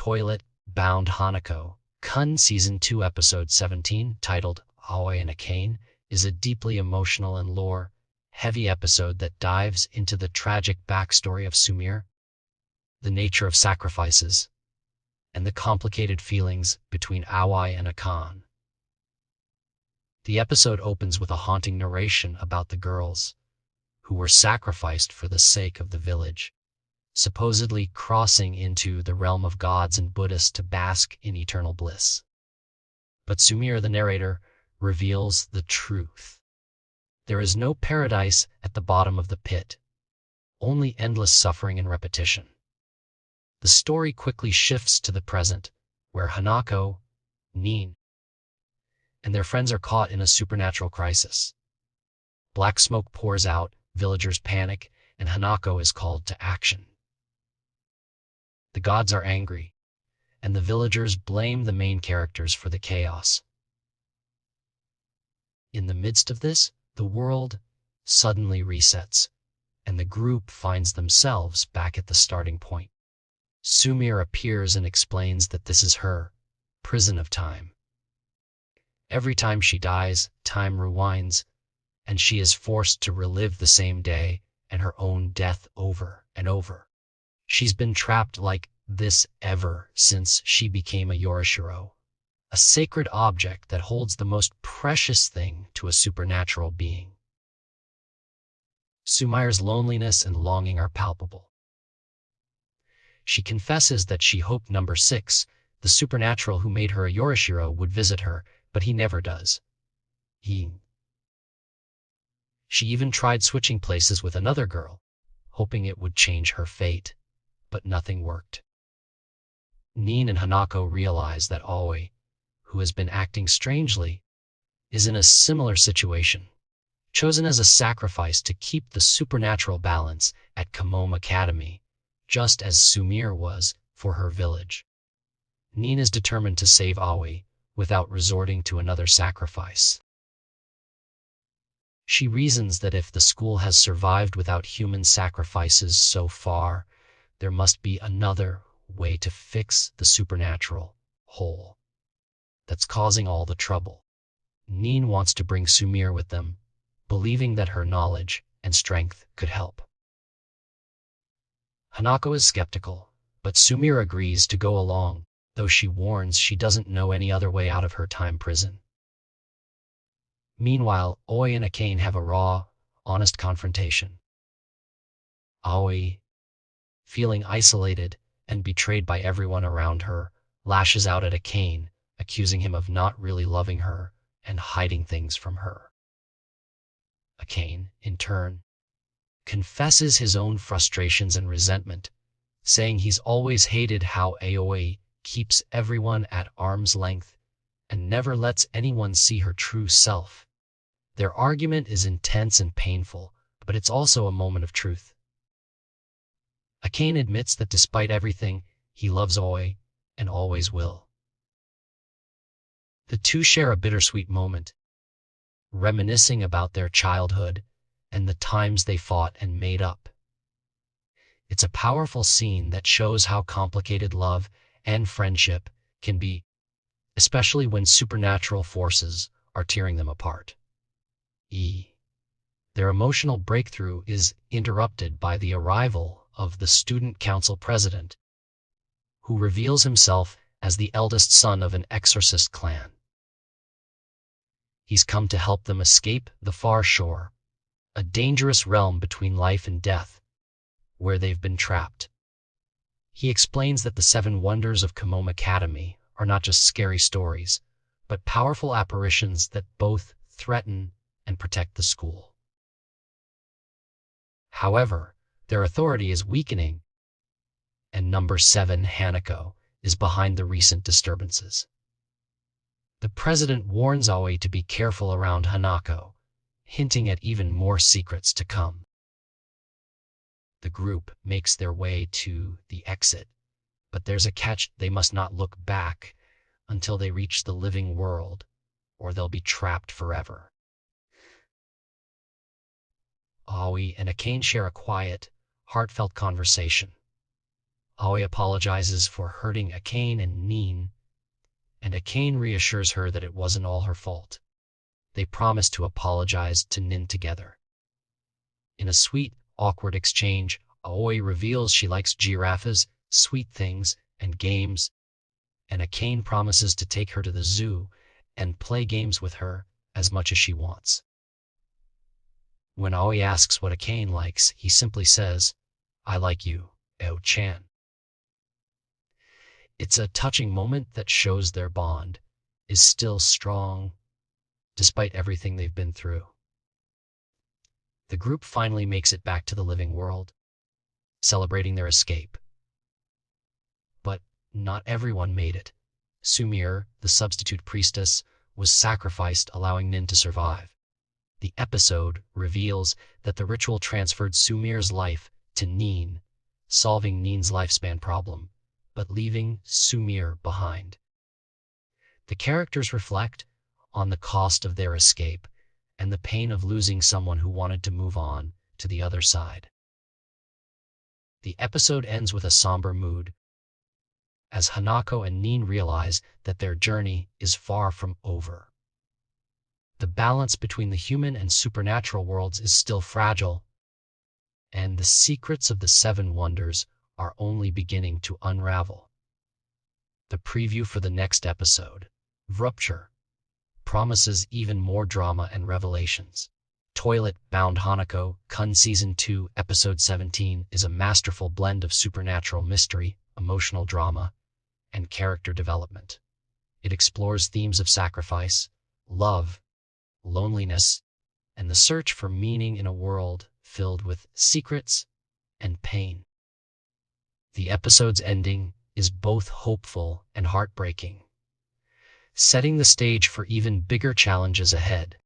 toilet-bound Hanako-kun Season 2 Episode 17, titled Aoi and Akane, is a deeply emotional and lore-heavy episode that dives into the tragic backstory of Sumire, the nature of sacrifices, and the complicated feelings between Aoi and Akane. The episode opens with a haunting narration about the girls who were sacrificed for the sake of the village, supposedly crossing into the realm of gods and Buddhists to bask in eternal bliss. But Sumire, the narrator, reveals the truth. There is no paradise at the bottom of the pit, only endless suffering and repetition. The story quickly shifts to the present, where Hanako, Nene, and their friends are caught in a supernatural crisis. Black smoke pours out, villagers panic, and Hanako is called to action. The gods are angry, and the villagers blame the main characters for the chaos. In the midst of this, the world suddenly resets, and the group finds themselves back at the starting point. Sumire appears and explains that this is her prison of time. Every time she dies, time rewinds, and she is forced to relive the same day and her own death over and over. She's been trapped like this ever since she became a Yorishiro, a sacred object that holds the most precious thing to a supernatural being. Sumire's loneliness and longing are palpable. She confesses that she hoped Number 6, the supernatural who made her a Yorishiro, would visit her, but he never does. She even tried switching places with another girl, hoping it would change her fate, but nothing worked. Nene and Hanako realize that Aoi, who has been acting strangely, is in a similar situation, chosen as a sacrifice to keep the supernatural balance at Kamome Academy, just as Sumire was for her village. Nene is determined to save Aoi without resorting to another sacrifice. She reasons that if the school has survived without human sacrifices so far, there must be another way to fix the supernatural hole that's causing all the trouble. Nene wants to bring Sumire with them, believing that her knowledge and strength could help. Hanako is skeptical, but Sumire agrees to go along, though she warns she doesn't know any other way out of her time prison. Meanwhile, Aoi and Akane have a raw, honest confrontation. Aoi, feeling isolated and betrayed by everyone around her, lashes out at Akane, accusing him of not really loving her and hiding things from her. Akane, in turn, confesses his own frustrations and resentment, saying he's always hated how Aoi keeps everyone at arm's length and never lets anyone see her true self. Their argument is intense and painful, but it's also a moment of truth. Akane admits that despite everything, he loves Aoi and always will. The two share a bittersweet moment, reminiscing about their childhood and the times they fought and made up. It's a powerful scene that shows how complicated love and friendship can be, especially when supernatural forces are tearing them apart. Their emotional breakthrough is interrupted by the arrival of the student council president, who reveals himself as the eldest son of an exorcist clan. He's come to help them escape the far shore, a dangerous realm between life and death, where they've been trapped. He explains that the 7 wonders of Kamome Academy are not just scary stories, but powerful apparitions that both threaten and protect the school. However, their authority is weakening, and Number 7, Hanako, is behind the recent disturbances. The president warns Aoi to be careful around Hanako, hinting at even more secrets to come. The group makes their way to the exit, but there's a catch: they must not look back until they reach the living world, or they'll be trapped forever. Aoi and Akane share a quiet, heartfelt conversation. Aoi apologizes for hurting Akane and Nene, and Akane reassures her that it wasn't all her fault. They promise to apologize to Nin together. In a sweet, awkward exchange, Aoi reveals she likes giraffes, sweet things, and games, and Akane promises to take her to the zoo and play games with her as much as she wants. When Aoi asks what Akane likes, he simply says, "I like you, Eo-chan." It's a touching moment that shows their bond is still strong despite everything they've been through. The group finally makes it back to the living world, celebrating their escape. But not everyone made it. Sumire, the substitute priestess, was sacrificed, allowing Nin to survive. The episode reveals that the ritual transferred Sumire's life to Nene, solving Nene's lifespan problem, but leaving Sumire behind. The characters reflect on the cost of their escape and the pain of losing someone who wanted to move on to the other side. The episode ends with a somber mood, as Hanako and Nene realize that their journey is far from over. The balance between the human and supernatural worlds is still fragile, and the secrets of the Seven Wonders are only beginning to unravel. The preview for the next episode, Rupture, promises even more drama and revelations. Toilet Bound Hanako-kun Season 2, Episode 17 is a masterful blend of supernatural mystery, emotional drama, and character development. It explores themes of sacrifice, love, loneliness, and the search for meaning in a world filled with secrets and pain. The episode's ending is both hopeful and heartbreaking, setting the stage for even bigger challenges ahead.